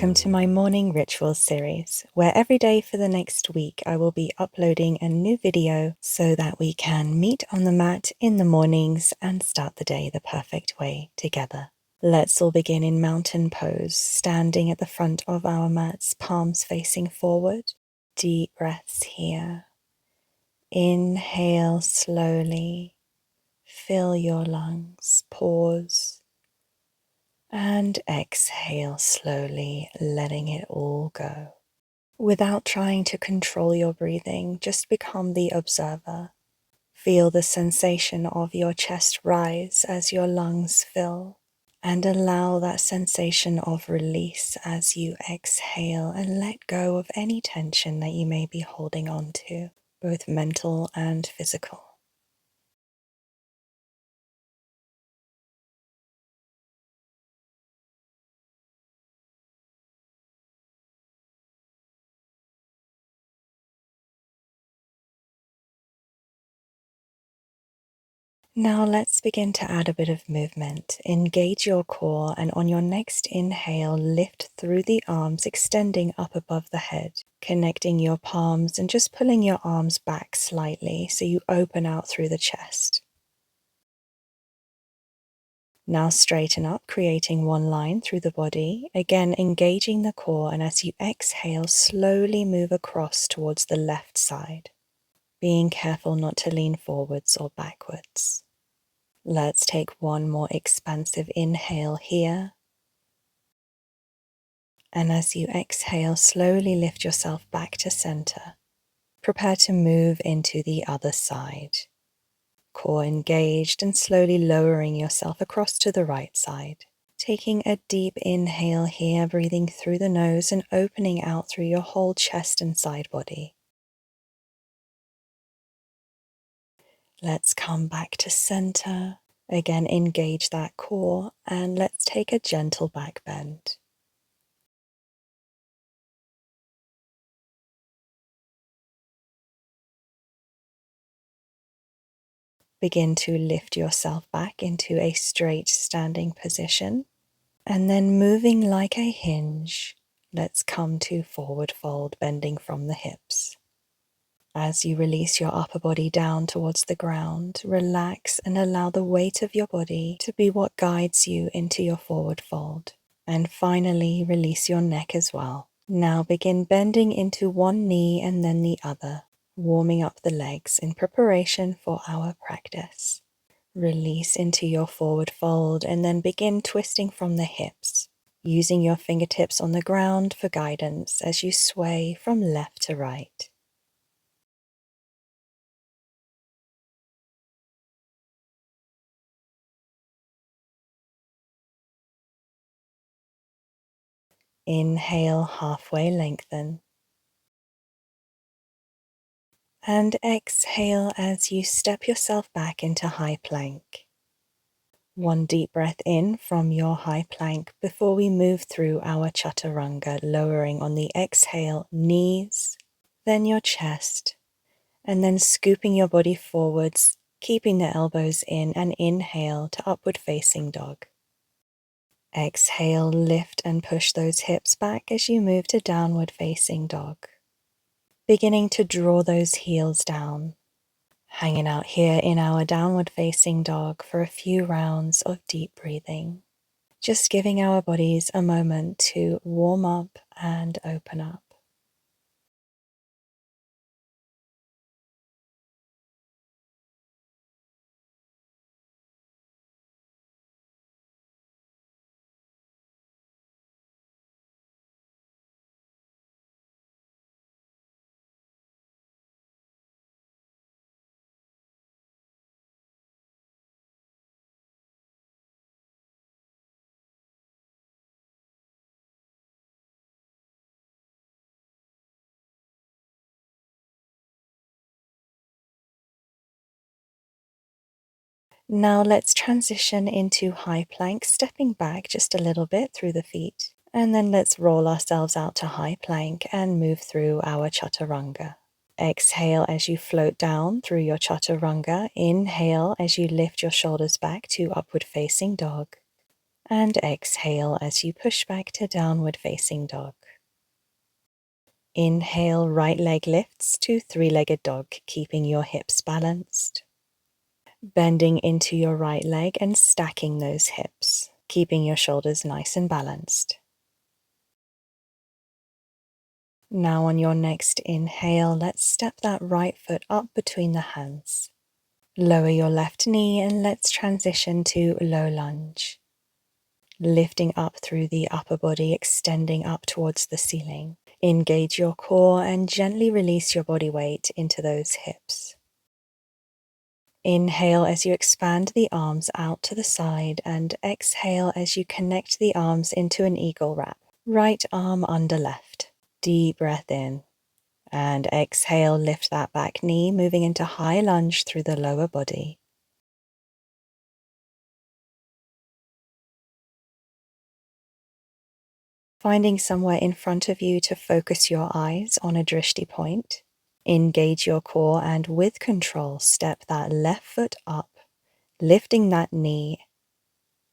Welcome to my morning rituals series, where every day for the next week I will be uploading a new video so that we can meet on the mat in the mornings and start the day the perfect way together. Let's all begin in mountain pose, standing at the front of our mats, palms facing forward. Deep breaths here. Inhale slowly. Fill your lungs. Pause. And exhale slowly, letting it all go. Without trying to control your breathing, just become the observer. Feel the sensation of your chest rise as your lungs fill, and allow that sensation of release as you exhale and let go of any tension that you may be holding on to, both mental and physical. Now let's begin to add a bit of movement. Engage your core, and on your next inhale, lift through the arms, extending up above the head, connecting your palms and just pulling your arms back slightly so you open out through the chest. Now straighten up, creating one line through the body, again engaging the core, and as you exhale, slowly move across towards the left side, being careful not to lean forwards or backwards. Let's take one more expansive inhale here. And as you exhale, slowly lift yourself back to center. Prepare to move into the other side. Core engaged and slowly lowering yourself across to the right side. Taking a deep inhale here, breathing through the nose and opening out through your whole chest and side body. Let's come back to center. Again, engage that core and let's take a gentle back bend. Begin to lift yourself back into a straight standing position, and then moving like a hinge, let's come to forward fold, bending from the hips. As you release your upper body down towards the ground, relax and allow the weight of your body to be what guides you into your forward fold. And finally, release your neck as well. Now begin bending into one knee and then the other, warming up the legs in preparation for our practice. Release into your forward fold and then begin twisting from the hips, using your fingertips on the ground for guidance as you sway from left to right. Inhale, halfway lengthen. And exhale as you step yourself back into high plank. One deep breath in from your high plank before we move through our chaturanga, lowering on the exhale, knees, then your chest, and then scooping your body forwards, keeping the elbows in, and inhale to upward facing dog. Exhale, lift and push those hips back as you move to downward facing dog. Beginning to draw those heels down, hanging out here in our downward facing dog for a few rounds of deep breathing. Just giving our bodies a moment to warm up and open up. Now let's transition into high plank, stepping back just a little bit through the feet. And then let's roll ourselves out to high plank and move through our chaturanga. Exhale as you float down through your chaturanga. Inhale as you lift your shoulders back to upward facing dog. And exhale as you push back to downward facing dog. Inhale, right leg lifts to three-legged dog, keeping your hips balanced. Bending into your right leg and stacking those hips, keeping your shoulders nice and balanced. Now on your next inhale, let's step that right foot up between the hands. Lower your left knee and let's transition to low lunge. Lifting up through the upper body, extending up towards the ceiling. Engage your core and gently release your body weight into those hips. Inhale as you expand the arms out to the side and exhale as you connect the arms into an eagle wrap. Right arm under left. Deep breath in and exhale, lift that back knee, moving into high lunge through the lower body. Finding somewhere in front of you to focus your eyes on a drishti point. Engage your core and with control, step that left foot up, lifting that knee,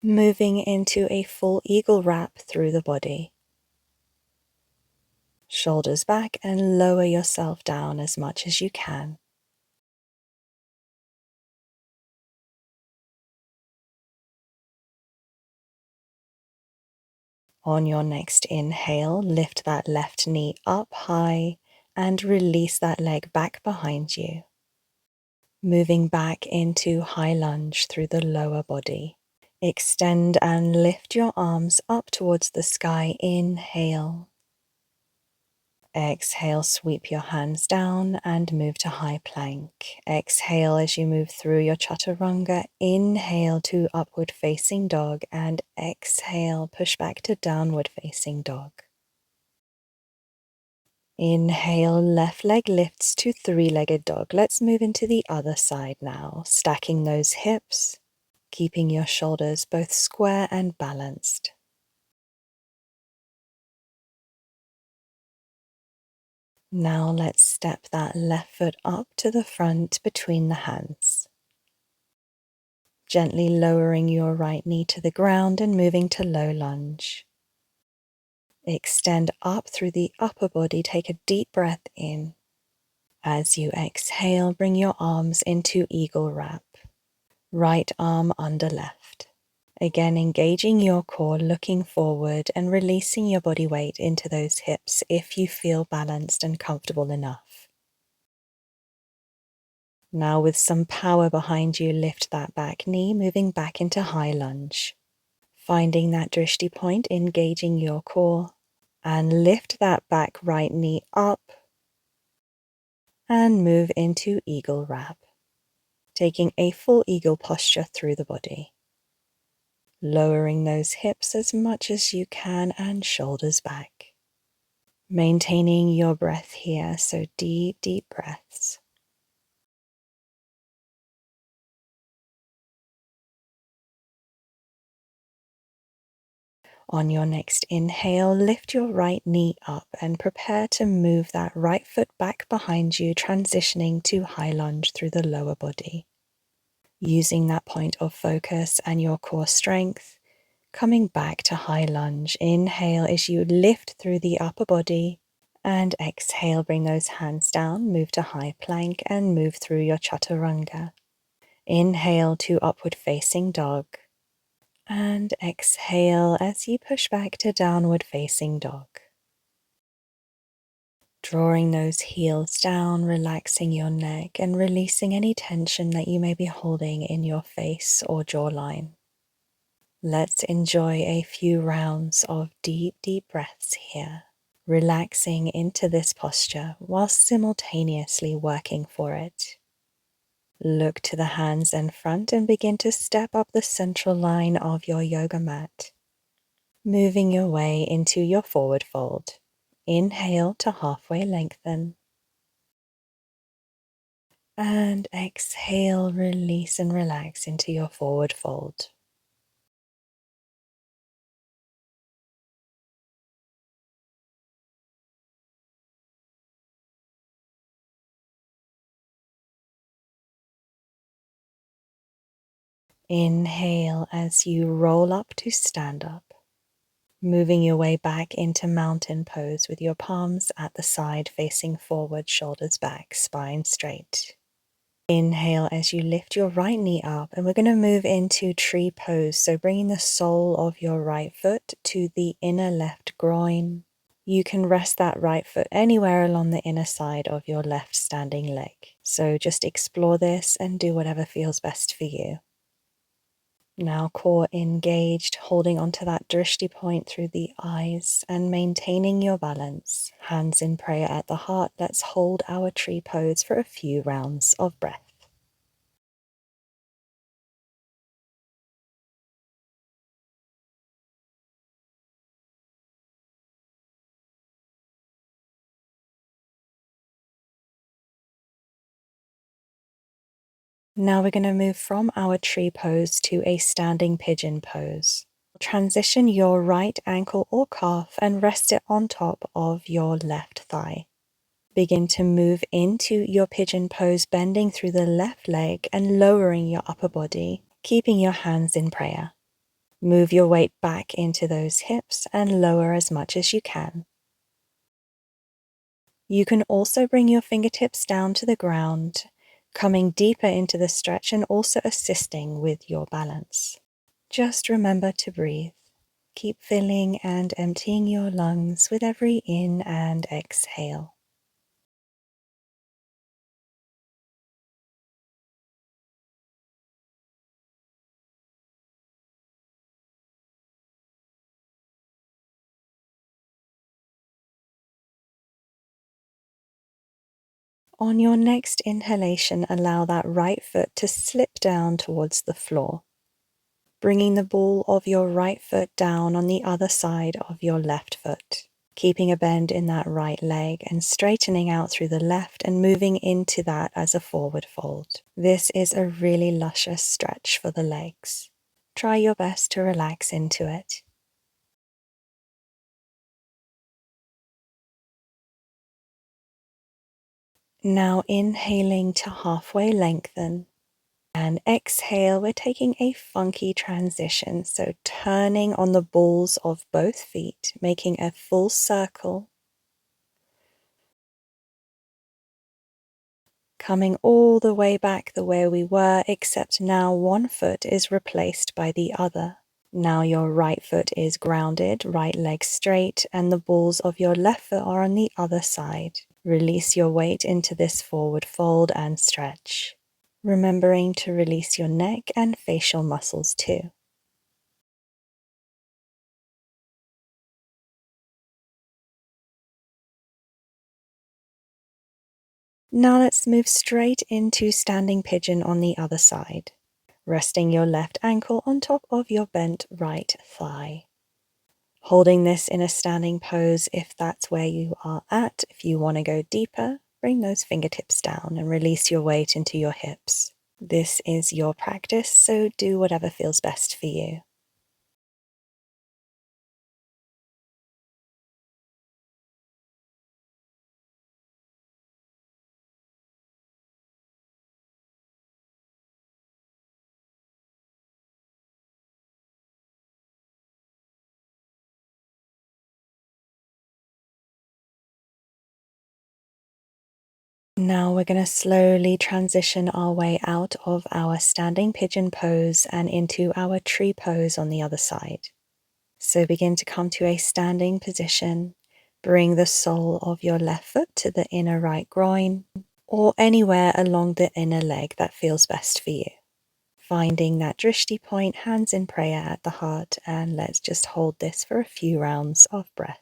moving into a full eagle wrap through the body. Shoulders back and lower yourself down as much as you can. On your next inhale, lift that left knee up high and release that leg back behind you. Moving back into high lunge through the lower body. Extend and lift your arms up towards the sky. Inhale. Exhale, sweep your hands down and move to high plank. Exhale as you move through your chaturanga. Inhale to upward facing dog and exhale, push back to downward facing dog. Inhale, left leg lifts to three-legged dog. Let's move into the other side now, stacking those hips, keeping your shoulders both square and balanced. Now let's step that left foot up to the front between the hands. Gently lowering your right knee to the ground and moving to low lunge. Extend up through the upper body. Take a deep breath in. As you exhale, bring your arms into eagle wrap. Right arm under left. Again, engaging your core, looking forward and releasing your body weight into those hips if you feel balanced and comfortable enough. Now with some power behind you, lift that back knee, moving back into high lunge. Finding that drishti point, engaging your core, and lift that back right knee up and move into eagle wrap, taking a full eagle posture through the body. Lowering those hips as much as you can and shoulders back. Maintaining your breath here, so deep, deep breaths. On your next inhale, lift your right knee up and prepare to move that right foot back behind you, transitioning to high lunge through the lower body. Using that point of focus and your core strength, coming back to high lunge. Inhale as you lift through the upper body and exhale, bring those hands down, move to high plank and move through your chaturanga. Inhale to upward facing dog and exhale as you push back to downward facing dog. Drawing those heels down, relaxing your neck and releasing any tension that you may be holding in your face or jawline. Let's enjoy a few rounds of deep, deep breaths here, relaxing into this posture while simultaneously working for it. Look to the hands in front and begin to step up the central line of your yoga mat, moving your way into your forward fold. Inhale to halfway lengthen. And exhale, release and relax into your forward fold. Inhale as you roll up to stand up, moving your way back into mountain pose with your palms at the side facing forward, shoulders back, spine straight. Inhale as you lift your right knee up, and we're going to move into tree pose. So bringing the sole of your right foot to the inner left groin. You can rest that right foot anywhere along the inner side of your left standing leg. So just explore this and do whatever feels best for you. Now core engaged, holding onto that drishti point through the eyes and maintaining your balance. Hands in prayer at the heart. Let's hold our tree pose for a few rounds of breath. Now we're going to move from our tree pose to a standing pigeon pose. Transition your right ankle or calf and rest it on top of your left thigh. Begin to move into your pigeon pose, bending through the left leg and lowering your upper body, keeping your hands in prayer. Move your weight back into those hips and lower as much as you can. You can also bring your fingertips down to the ground, coming deeper into the stretch and also assisting with your balance. Just remember to breathe. Keep filling and emptying your lungs with every in and exhale. On your next inhalation, allow that right foot to slip down towards the floor, bringing the ball of your right foot down on the other side of your left foot, keeping a bend in that right leg and straightening out through the left and moving into that as a forward fold. This is a really luscious stretch for the legs. Try your best to relax into it. Now inhaling to halfway lengthen. And exhale, we're taking a funky transition. So turning on the balls of both feet, making a full circle. Coming all the way back the way we were, except now one foot is replaced by the other. Now your right foot is grounded, right leg straight, and the balls of your left foot are on the other side. Release your weight into this forward fold and stretch, remembering to release your neck and facial muscles too. Now let's move straight into standing pigeon on the other side, resting your left ankle on top of your bent right thigh. Holding this in a standing pose if that's where you are at. If you want to go deeper, bring those fingertips down and release your weight into your hips. This is your practice, so do whatever feels best for you. Now we're going to slowly transition our way out of our standing pigeon pose and into our tree pose on the other side. So begin to come to a standing position. Bring the sole of your left foot to the inner right groin or anywhere along the inner leg that feels best for you. Finding that drishti point, hands in prayer at the heart, and let's just hold this for a few rounds of breath.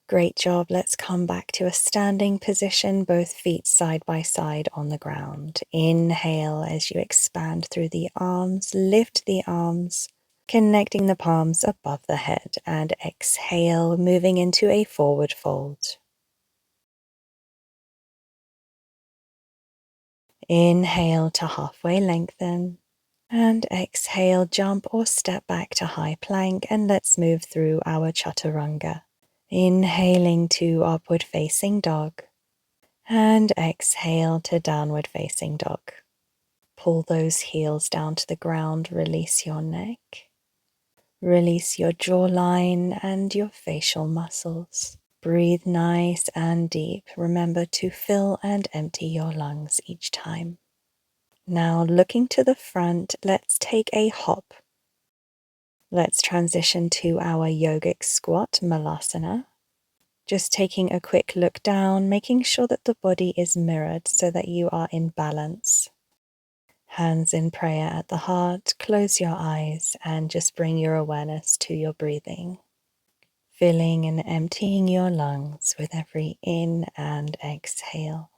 Great job. Let's come back to a standing position, both feet side by side on the ground. Inhale as you expand through the arms, lift the arms, connecting the palms above the head, and exhale, moving into a forward fold. Inhale to halfway lengthen. And exhale, jump or step back to high plank, and let's move through our chaturanga. Inhaling to upward facing dog and exhale to downward facing dog. Pull those heels down to the ground, release your neck, release your jawline and your facial muscles. Breathe nice and deep. Remember to fill and empty your lungs each time. Now looking to the front, let's take a hop. Let's transition to our yogic squat, Malasana. Just taking a quick look down, making sure that the body is mirrored so that you are in balance. Hands in prayer at the heart, close your eyes and just bring your awareness to your breathing. Filling and emptying your lungs with every in and exhale.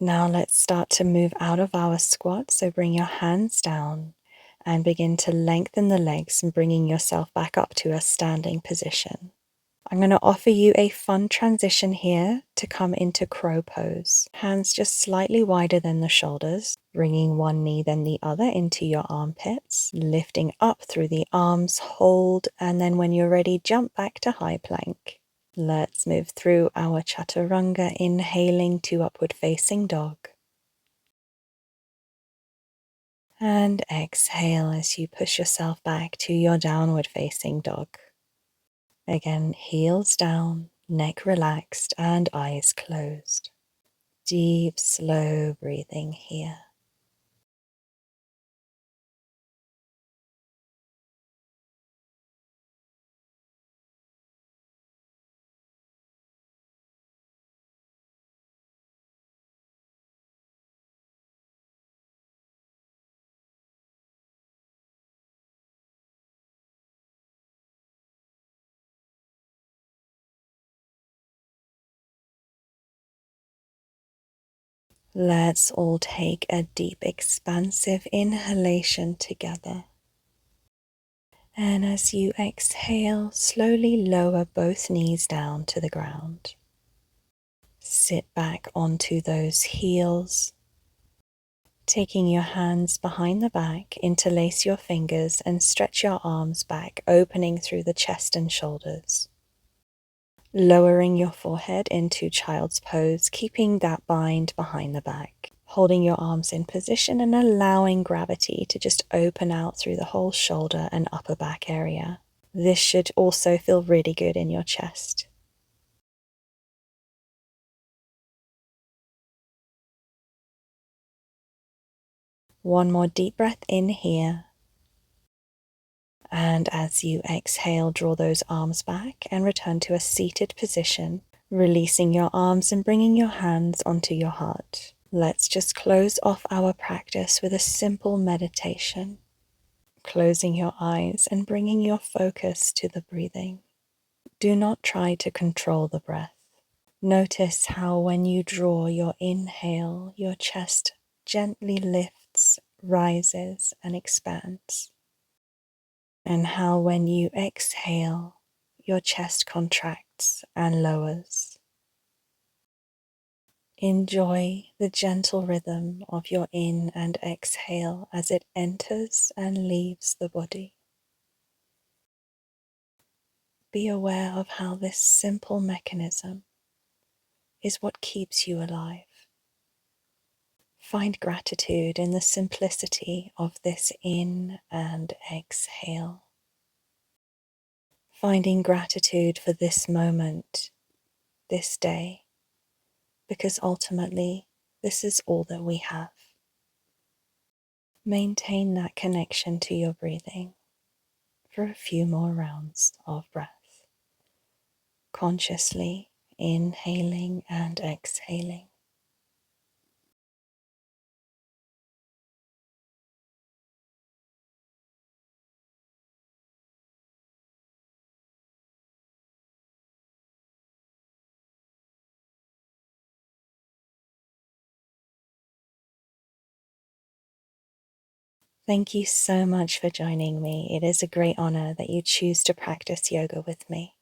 Now let's start to move out of our squat, so bring your hands down and begin to lengthen the legs and bringing yourself back up to a standing position. I'm going to offer you a fun transition here to come into crow pose. Hands just slightly wider than the shoulders, bringing one knee then the other into your armpits, lifting up through the arms, hold, and then when you're ready, jump back to high plank. Let's move through our chaturanga, inhaling to upward facing dog. And exhale as you push yourself back to your downward facing dog. Again, heels down, neck relaxed, and eyes closed. Deep, slow breathing here. Let's all take a deep, expansive inhalation together. And as you exhale, slowly lower both knees down to the ground. Sit back onto those heels. Taking your hands behind the back, interlace your fingers and stretch your arms back, opening through the chest and shoulders. Lowering your forehead into child's pose, keeping that bind behind the back. Holding your arms in position and allowing gravity to just open out through the whole shoulder and upper back area. This should also feel really good in your chest. One more deep breath in here. And as you exhale, draw those arms back and return to a seated position, releasing your arms and bringing your hands onto your heart. Let's just close off our practice with a simple meditation, closing your eyes and bringing your focus to the breathing. Do not try to control the breath. Notice how when you draw your inhale, your chest gently lifts, rises, and expands. And how when you exhale, your chest contracts and lowers. Enjoy the gentle rhythm of your in and exhale as it enters and leaves the body. Be aware of how this simple mechanism is what keeps you alive. Find gratitude in the simplicity of this in and exhale. Finding gratitude for this moment, this day, because ultimately this is all that we have. Maintain that connection to your breathing for a few more rounds of breath, consciously inhaling and exhaling. Thank you so much for joining me. It is a great honor that you choose to practice yoga with me.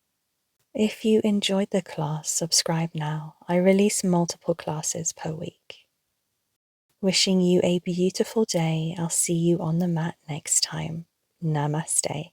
If you enjoyed the class, subscribe now. I release multiple classes per week. Wishing you a beautiful day. I'll see you on the mat next time. Namaste.